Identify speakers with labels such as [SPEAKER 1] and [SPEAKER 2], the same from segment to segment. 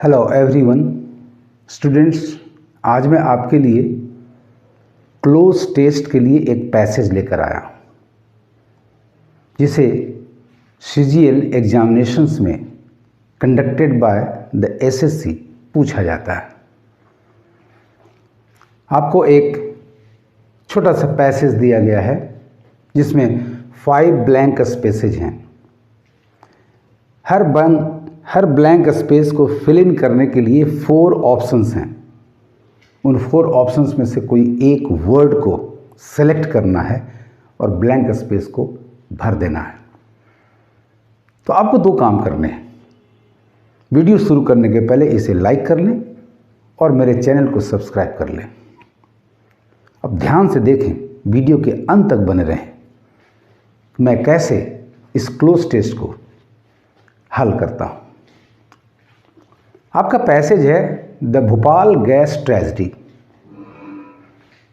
[SPEAKER 1] Hello everyone students, आज मैं आपके लिए क्लोज टेस्ट के लिए एक पैसेज लेकर आया जिसे सीजीएल एग्जामिनेशंस में कंडक्टेड बाय द एसएससी पूछा जाता है। आपको एक छोटा सा पैसेज दिया गया है जिसमें 5 ब्लैंक स्पेसेज हैं। हर ब्लैंक स्पेस को फिल इन करने के लिए 4 ऑप्शंस हैं। उन 4 ऑप्शंस में से कोई एक वर्ड को सेलेक्ट करना है और ब्लैंक स्पेस को भर देना है। तो आपको 2 काम करने हैं। वीडियो शुरू करने के पहले इसे लाइक कर लें और मेरे चैनल को सब्सक्राइब कर लें। अब ध्यान से देखें, वीडियो के अंत तक बने रहें। मैं कैसे इस क्लोज टेस्ट को हल करता हूं। आपका पैसेज है द भोपाल गैस ट्रेजेडी।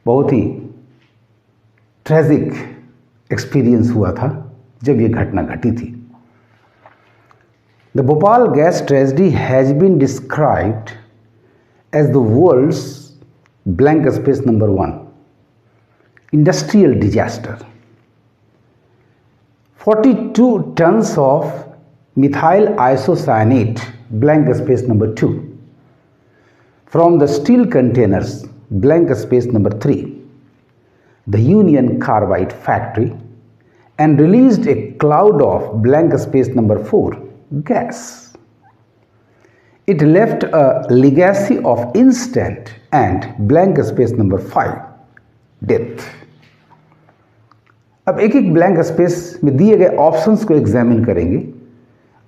[SPEAKER 1] बहुत ही ट्रेजिक एक्सपीरियंस हुआ था जब ये घटना घटी थी। The Bhopal gas tragedy has been described as the world's blank space number 1 industrial disaster. 42 tons of methyl isocyanate blank space number 2 from the steel containers blank space number 3 the Union Carbide factory and released a cloud of blank space number 4 gas. It left a legacy of instant and blank space number 5 death. अब एक एक blank space में दिए गए options को examine करेंगे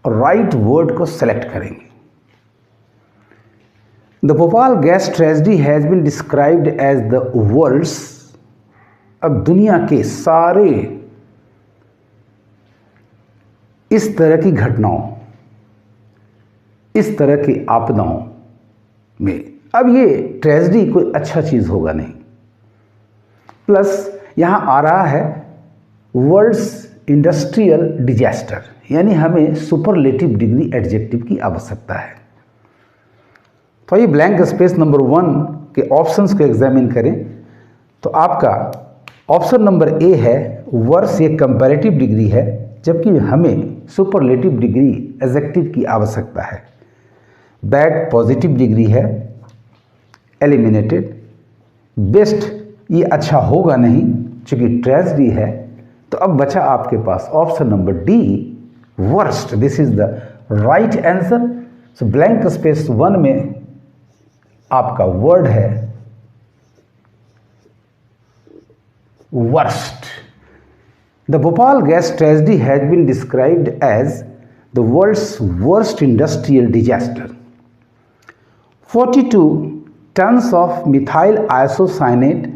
[SPEAKER 1] और right word को सेलेक्ट करेंगे। The Bhopal gas tragedy has been described as the world's. अब दुनिया के सारे इस तरह की घटनाओं, इस तरह की आपदाओं में अब ये ट्रेजेडी कोई अच्छा चीज होगा नहीं। प्लस यहां आ रहा है वर्ल्ड्स इंडस्ट्रियल डिजास्टर, यानी हमें सुपरलेटिव डिग्री एडजेक्टिव की आवश्यकता है। तो ये ब्लैंक स्पेस नंबर 1 के ऑप्शंस को एग्जामिन करें तो आपका ऑप्शन नंबर ए है वर्स। ये कंपैरेटिव डिग्री है जबकि हमें सुपरलेटिव डिग्री एडजेक्टिव की आवश्यकता है। बैड पॉजिटिव डिग्री है, एलिमिनेटेड। बेस्ट ये अच्छा होगा नहीं चूंकि ट्रेजेडी है। तो अब बचा आपके पास option number D worst. This is the right answer. So blank space 1 में आपका वर्ड है worst. The Bhopal gas tragedy has been described as the world's worst industrial disaster. 42 tons of methyl isocyanate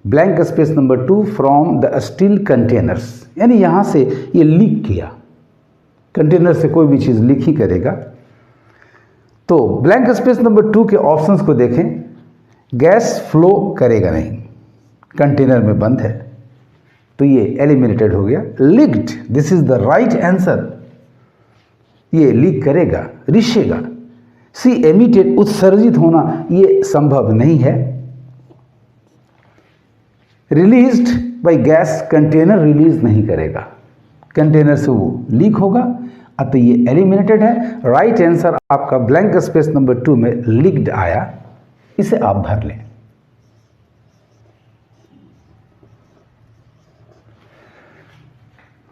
[SPEAKER 1] blank space number 2 from the steel containers, यानी यहां से ये leak किया। Container से कोई भी चीज लीक ही करेगा। तो ब्लैंक स्पेस नंबर 2 के ऑप्शंस को देखें। गैस फ्लो करेगा नहीं, कंटेनर में बंद है, तो ये एलिमिनेटेड हो गया। Leaked, this is the right answer. ये लीक करेगा, रिशेगा। सी एमिटेड, उत्सर्जित होना ये संभव नहीं है। Released by gas, container release नहीं करेगा, कंटेनर से वो लीक होगा, अतः ये एलिमिनेटेड है। राइट आंसर आपका ब्लैंक स्पेस नंबर 2 में लीक्ड आया। इसे आप भर लें।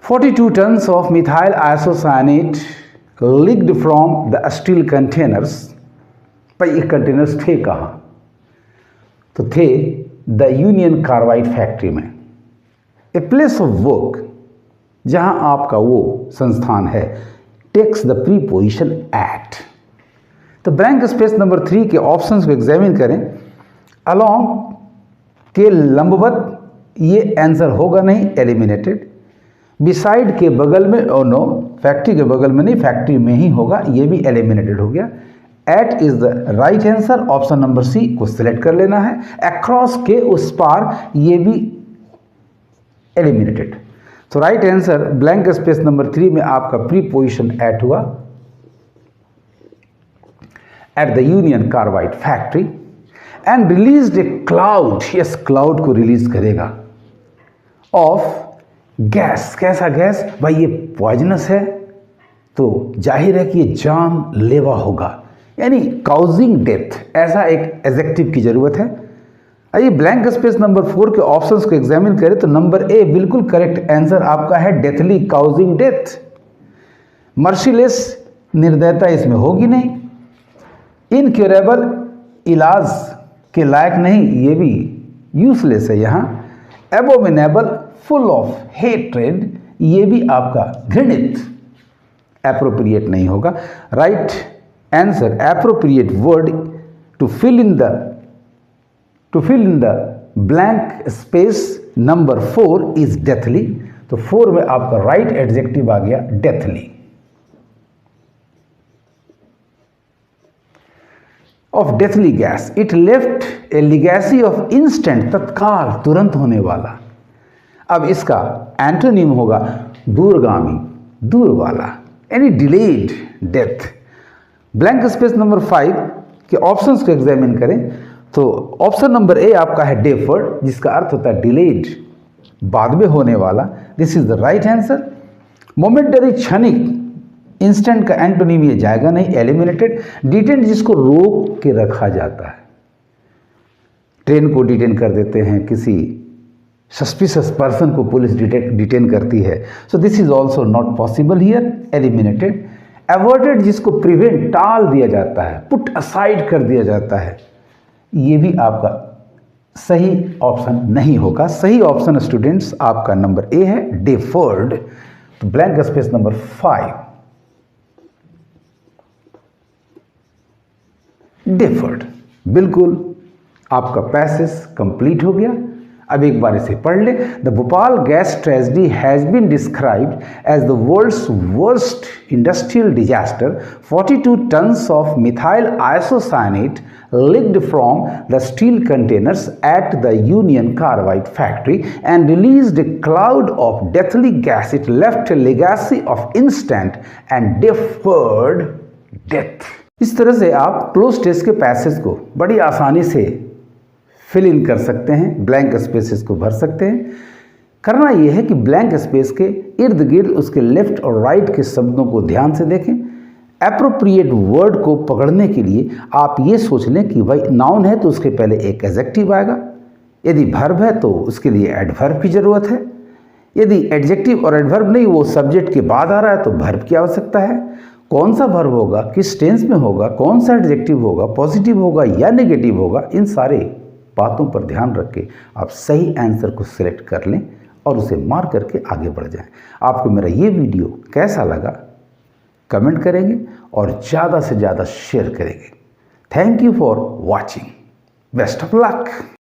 [SPEAKER 1] "42 tons of methyl isocyanate leaked from the steel containers." भाई ये कंटेनर्स थे कहां? तो थे द यूनियन कार्बाइड फैक्ट्री में। ए प्लेस ऑफ वर्क, जहां आपका वो संस्थान है, टेक्स द प्रीपोजिशन एट। तो ब्लैंक स्पेस नंबर 3 के ऑप्शंस को एग्जामिन करें। अलोंग के लंबवत, ये आंसर होगा नहीं, एलिमिनेटेड। बिसाइड के बगल में, और नो, फैक्ट्री के बगल में नहीं, फैक्ट्री में ही होगा, ये भी एलिमिनेटेड हो गया। It is the right answer. Option number C को सिलेक्ट कर लेना है। अक्रॉस के उस पार, ये भी एलिमिनेटेड। तो right answer blank space number 3 में आपका प्रीपोजिशन एट हुआ। at the Union Carbide factory and released a cloud, yes, cloud को रिलीज करेगा of गैस. कैसा गैस? भाई ये पॉइजनस है तो जाहिर है कि ये जानलेवा होगा, यानी काउजिंग डेथ, ऐसा एक एडजेक्टिव की जरूरत है. आइए ब्लैंक स्पेस नंबर 4 के ऑप्शंस को एग्जामिन करें तो नंबर ए बिल्कुल करेक्ट आंसर आपका है, डेथली काउजिंग डेथ. मर्सीलेस, निर्दयता इसमें होगी नहीं. इनक्योरेबल, इलाज के लायक नहीं, ये भी यूजलेस है यहाँ. एबोमिनेबल, फुल ऑफ हेट्रेड, ये भी आपका घृणित, एप्रोप्रिएट नहीं होगा. Right answer, appropriate word to fill in the blank space number 4 is deathly. तो 4 में आपका राइट एडजेक्टिव आ गया deathly. Of deathly gas, it left a legacy of instant, तत्काल, तुरंत होने वाला. अब इसका एंटोनिम होगा दूरगामी, दूर वाला, यानी delayed death. Blank space number 5 के ऑप्शंस को एग्जामिन करें तो ऑप्शन नंबर ए आपका है डेफर्ड, जिसका अर्थ होता है डिलेड, बाद में होने वाला. This is the right answer. Momentary, क्षणिक, इंस्टेंट का एंटोनिम ये जाएगा नहीं, एलिमिनेटेड. डिटेन, जिसको रोक के रखा जाता है, ट्रेन को डिटेन कर देते हैं, किसी सस्पिशियस पर्सन को पुलिस डिटेन करती है. So this is also not possible here, eliminated. Avoided, जिसको प्रिवेंट, टाल दिया जाता है, पुट असाइड कर दिया जाता है, ये भी आपका सही ऑप्शन नहीं होगा. सही ऑप्शन स्टूडेंट्स आपका नंबर ए है, डेफर्ड. तो ब्लैंक स्पेस नंबर 5 डेफर्ड. बिल्कुल आपका पैसेज कंप्लीट हो गया. अब एक बार इसे पढ़ ले. The Bhopal gas tragedy has been described as the world's worst industrial disaster. 42 tons of methyl isocyanate leaked from the steel containers at the Union Carbide factory and released a cloud of deathly gas. It left a legacy of instant and deferred death. इस तरह से आप cloze test के passage को बड़ी आसानी से fill in कर सकते हैं, ब्लैंक स्पेसेस को भर सकते हैं. करना यह है कि ब्लैंक स्पेस के इर्द गिर्द उसके लेफ्ट और राइट के शब्दों को ध्यान से देखें. एप्रोप्रिएट वर्ड को पकड़ने के लिए आप ये सोच लें कि भाई नाउन है तो उसके पहले एक एडजेक्टिव आएगा, यदि वर्ब है तो उसके लिए एडवर्ब की ज़रूरत है, यदि एडजेक्टिव और एडवर्ब नहीं, वो सब्जेक्ट के बाद आ रहा है तो वर्ब की आवश्यकता है. कौन सा वर्ब होगा, किस टेंस में होगा, कौन सा एडजेक्टिव होगा, पॉजिटिव होगा या नेगेटिव होगा, इन सारे बातों पर ध्यान रख के आप सही आंसर को सिलेक्ट कर लें और उसे मार्क करके आगे बढ़ जाएं. आपको मेरा ये वीडियो कैसा लगा कमेंट करेंगे और ज़्यादा से ज़्यादा शेयर करेंगे. Thank you for watching. Best of luck.